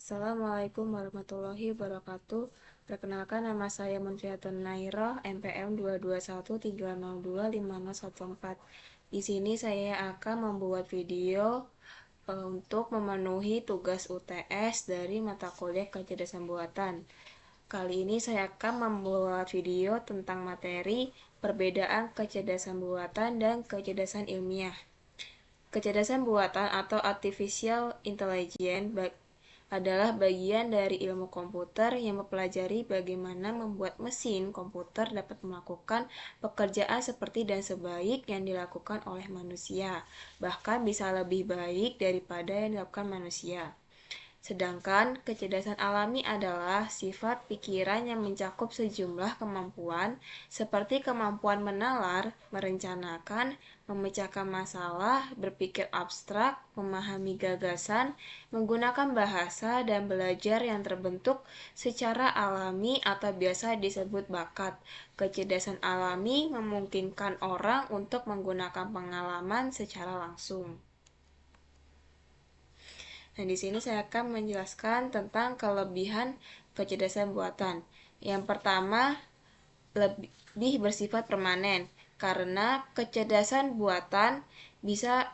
Assalamualaikum warahmatullahi wabarakatuh. Perkenalkan, nama saya Munfiatun Nairah, NPM 221302514. Di sini saya akan membuat video untuk memenuhi tugas UTS dari mata kuliah kecerdasan buatan. Kali ini saya akan membuat video tentang materi perbedaan kecerdasan buatan dan kecerdasan ilmiah. Kecerdasan buatan atau artificial intelligence adalah bagian dari ilmu komputer yang mempelajari bagaimana membuat mesin komputer dapat melakukan pekerjaan seperti dan sebaik yang dilakukan oleh manusia, bahkan bisa lebih baik daripada yang dilakukan manusia. Sedangkan kecerdasan alami adalah sifat pikiran yang mencakup sejumlah kemampuan seperti kemampuan menalar, merencanakan, memecahkan masalah, berpikir abstrak, memahami gagasan, menggunakan bahasa, dan belajar yang terbentuk secara alami atau biasa disebut bakat. Kecerdasan alami memungkinkan orang untuk menggunakan pengalaman secara langsung. Nah, di sini saya akan menjelaskan tentang kelebihan kecerdasan buatan. Yang pertama, lebih bersifat permanen karena kecerdasan buatan bisa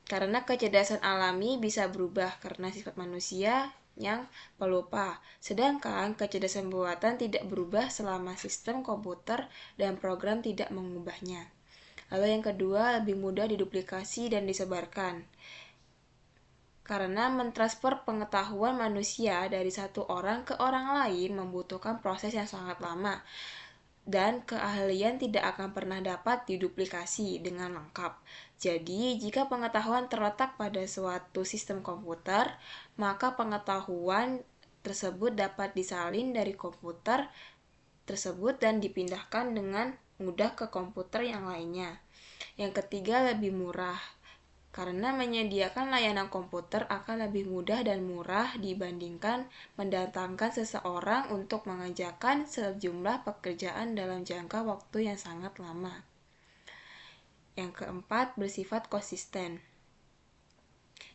karena kecerdasan alami bisa berubah karena sifat manusia yang pelupa. Sedangkan kecerdasan buatan tidak berubah selama sistem komputer dan program tidak mengubahnya. Lalu yang kedua, lebih mudah diduplikasi dan disebarkan. Karena mentransfer pengetahuan manusia dari satu orang ke orang lain membutuhkan proses yang sangat lama, dan keahlian tidak akan pernah dapat diduplikasi dengan lengkap. Jadi, jika pengetahuan terletak pada suatu sistem komputer, maka pengetahuan tersebut dapat disalin dari komputer tersebut dan dipindahkan dengan mudah ke komputer yang lainnya. Yang ketiga, lebih murah. Karena menyediakan layanan komputer akan lebih mudah dan murah dibandingkan mendatangkan seseorang untuk mengerjakan sejumlah pekerjaan dalam jangka waktu yang sangat lama. Yang keempat, bersifat konsisten.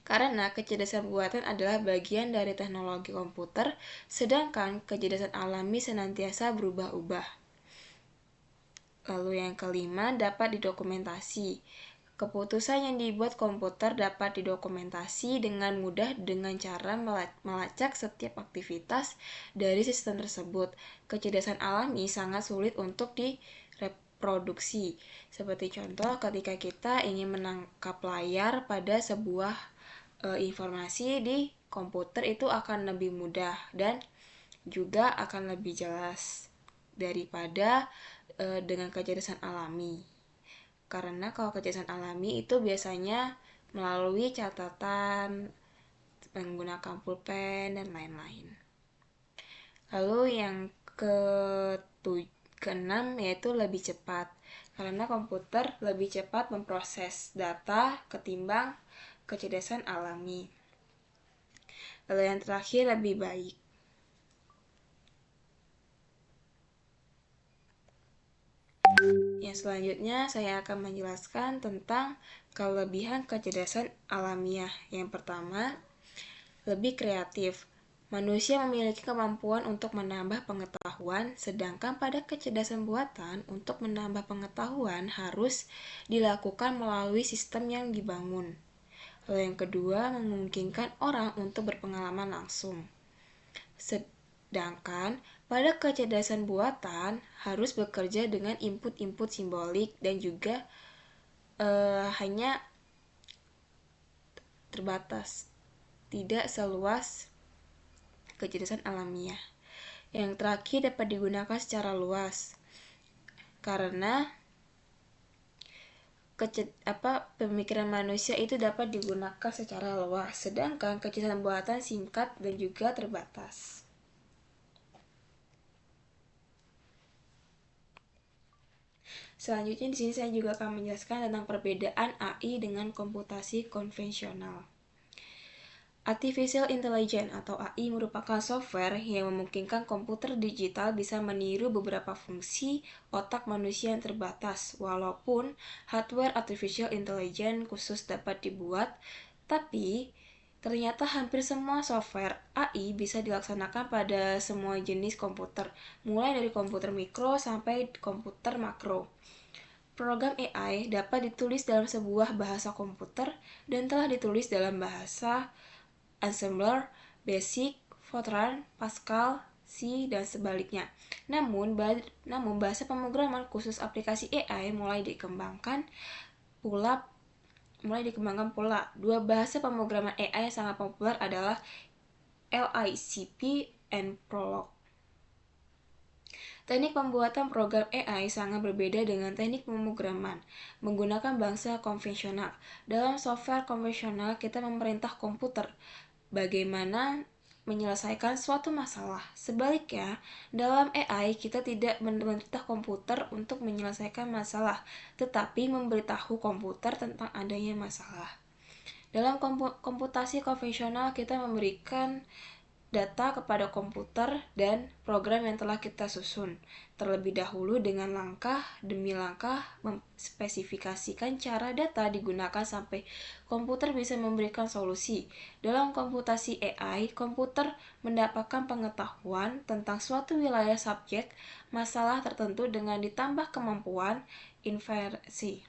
Karena kecerdasan buatan adalah bagian dari teknologi komputer, sedangkan kecerdasan alami senantiasa berubah-ubah. Lalu yang kelima, dapat didokumentasi. Keputusan yang dibuat komputer dapat didokumentasi dengan mudah dengan cara melacak setiap aktivitas dari sistem tersebut. Kecerdasan alami sangat sulit untuk direproduksi. Seperti contoh, ketika kita ingin menangkap layar pada sebuah informasi di komputer, itu akan lebih mudah dan juga akan lebih jelas daripada dengan kecerdasan alami. Karena kalau kecerdasan alami itu biasanya melalui catatan, menggunakan pulpen, dan lain-lain. Lalu yang keenam yaitu lebih cepat. Karena komputer lebih cepat memproses data ketimbang kecerdasan alami. Lalu yang terakhir, lebih baik. Yang selanjutnya saya akan menjelaskan tentang kelebihan kecerdasan alamiah. Yang pertama, lebih kreatif. Manusia memiliki kemampuan untuk menambah pengetahuan, sedangkan pada kecerdasan buatan, untuk menambah pengetahuan harus dilakukan melalui sistem yang dibangun. Lalu yang kedua, memungkinkan orang untuk berpengalaman langsung. Sedangkan pada kecerdasan buatan harus bekerja dengan input-input simbolik dan juga hanya terbatas, tidak seluas kecerdasan alamiah. Yang terakhir, dapat digunakan secara luas karena pemikiran manusia itu dapat digunakan secara luas, sedangkan kecerdasan buatan singkat dan juga terbatas. Selanjutnya di sini saya juga akan menjelaskan tentang perbedaan AI dengan komputasi konvensional. Artificial Intelligence atau AI merupakan software yang memungkinkan komputer digital bisa meniru beberapa fungsi otak manusia yang terbatas, walaupun hardware Artificial Intelligence khusus dapat dibuat, tapi Ternyata hampir semua software AI bisa dilaksanakan pada semua jenis komputer, mulai dari komputer mikro sampai komputer makro. Program AI dapat ditulis dalam sebuah bahasa komputer dan telah ditulis dalam bahasa Assembler, Basic, Fortran, Pascal, C, dan sebaliknya. Namun bahasa pemrograman khusus aplikasi AI mulai dikembangkan pula. Dua bahasa pemrograman AI yang sangat populer adalah LICP and Prolog. Teknik pembuatan program AI sangat berbeda dengan teknik pemrograman menggunakan bahasa konvensional. Dalam software konvensional, kita memerintah komputer bagaimana menyelesaikan suatu masalah. Sebaliknya, dalam AI kita tidak memerintah komputer untuk menyelesaikan masalah, tetapi memberitahu komputer tentang adanya masalah. Dalam komputasi konvensional, kita memberikan data kepada komputer dan program yang telah kita susun terlebih dahulu dengan langkah demi langkah memspesifikasikan cara data digunakan sampai komputer bisa memberikan solusi. Dalam komputasi AI, komputer mendapatkan pengetahuan tentang suatu wilayah subjek masalah tertentu dengan ditambah kemampuan inferensi.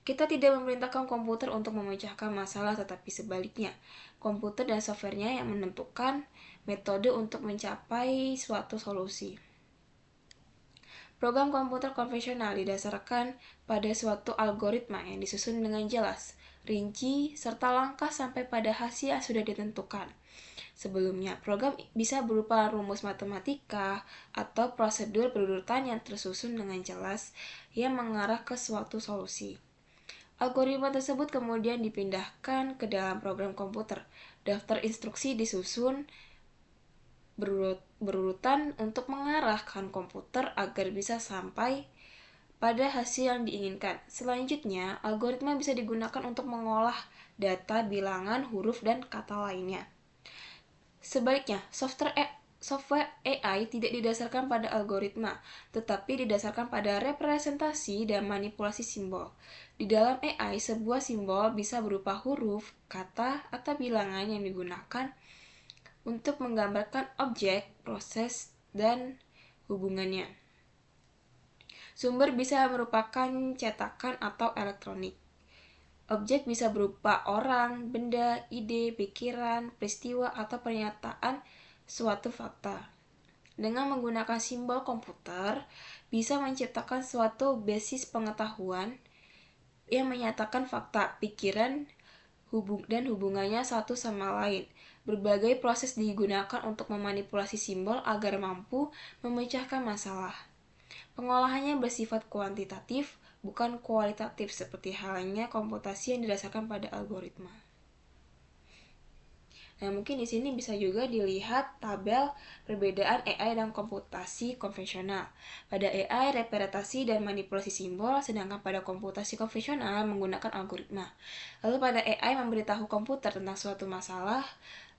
Kita tidak memerintahkan komputer untuk memecahkan masalah, tetapi sebaliknya, komputer dan softwarenya yang menentukan metode untuk mencapai suatu solusi. Program komputer konvensional didasarkan pada suatu algoritma yang disusun dengan jelas, rinci, serta langkah sampai pada hasil yang sudah ditentukan. Sebelumnya, program bisa berupa rumus matematika atau prosedur berurutan yang tersusun dengan jelas yang mengarah ke suatu solusi. Algoritma tersebut kemudian dipindahkan ke dalam program komputer. Daftar instruksi disusun berurutan untuk mengarahkan komputer agar bisa sampai pada hasil yang diinginkan. Selanjutnya, algoritma bisa digunakan untuk mengolah data, bilangan, huruf, dan kata lainnya. Sebaliknya, software AI tidak didasarkan pada algoritma, tetapi didasarkan pada representasi dan manipulasi simbol. Di dalam AI, sebuah simbol bisa berupa huruf, kata, atau bilangan yang digunakan untuk menggambarkan objek, proses, dan hubungannya. Sumber bisa merupakan cetakan atau elektronik. Objek bisa berupa orang, benda, ide, pikiran, peristiwa, atau pernyataan suatu fakta. Dengan menggunakan simbol komputer, bisa menciptakan suatu basis pengetahuan yang menyatakan fakta, pikiran, dan hubungannya satu sama lain. Berbagai proses digunakan untuk memanipulasi simbol agar mampu memecahkan masalah. Pengolahannya bersifat kuantitatif, bukan kualitatif seperti halnya komputasi yang didasarkan pada algoritma. Nah, mungkin di sini bisa juga dilihat tabel perbedaan AI dan komputasi konvensional. Pada AI, representasi dan manipulasi simbol, sedangkan pada komputasi konvensional menggunakan algoritma. Lalu pada AI memberitahu komputer tentang suatu masalah,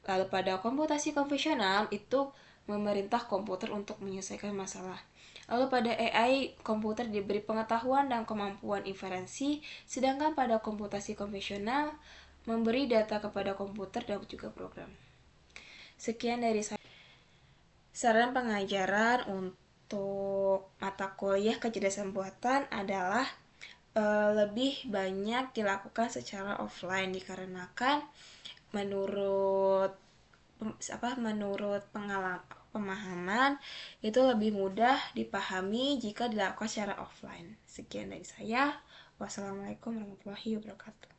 lalu pada komputasi konvensional itu memerintah komputer untuk menyelesaikan masalah. Lalu pada AI, komputer diberi pengetahuan dan kemampuan inferensi, sedangkan pada komputasi konvensional memberi data kepada komputer dan juga program. Sekian dari saya. Saran pengajaran untuk mata kuliah kecerdasan buatan adalah lebih banyak dilakukan secara offline dikarenakan menurut pemahaman itu lebih mudah dipahami jika dilakukan secara offline. Sekian dari saya. Wassalamualaikum warahmatullahi wabarakatuh.